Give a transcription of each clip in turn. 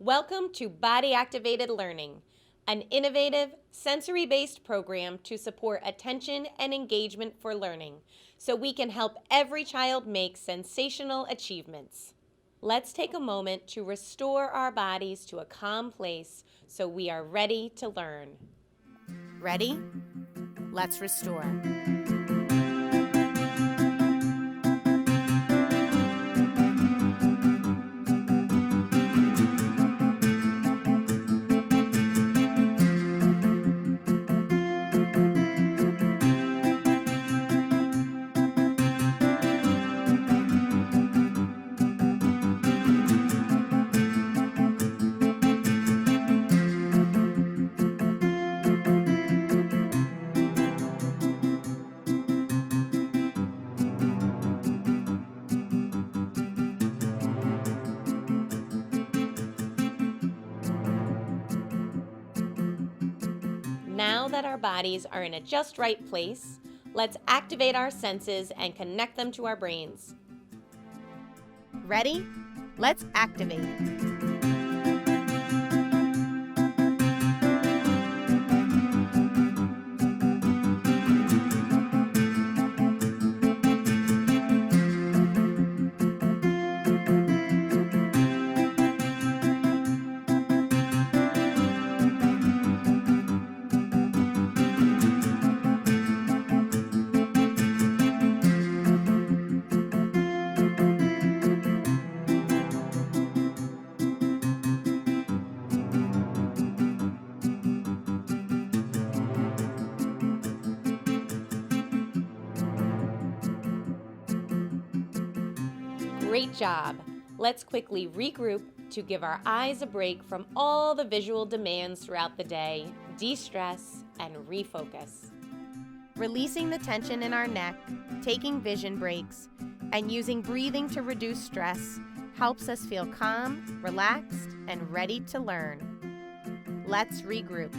Welcome to Body Activated Learning, an innovative, sensory-based program to support attention and engagement for learning, so we can help every child make sensational achievements. Let's take a moment to restore our bodies to a calm place so we are ready to learn. Ready? Let's restore. Now that our bodies are in a just right place, let's activate our senses and connect them to our brains. Ready? Let's activate. Great job! Let's quickly regroup to give our eyes a break from all the visual demands throughout the day, de-stress, and refocus. Releasing the tension in our neck, taking vision breaks, and using breathing to reduce stress helps us feel calm, relaxed, and ready to learn. Let's regroup.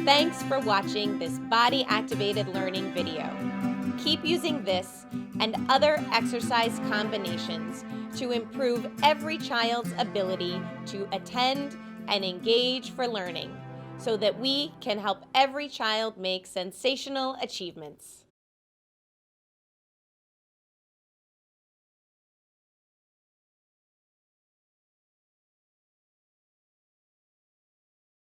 Thanks for watching this Body Activated Learning video. Keep using this and other exercise combinations to improve every child's ability to attend and engage for learning, so that we can help every child make sensational achievements.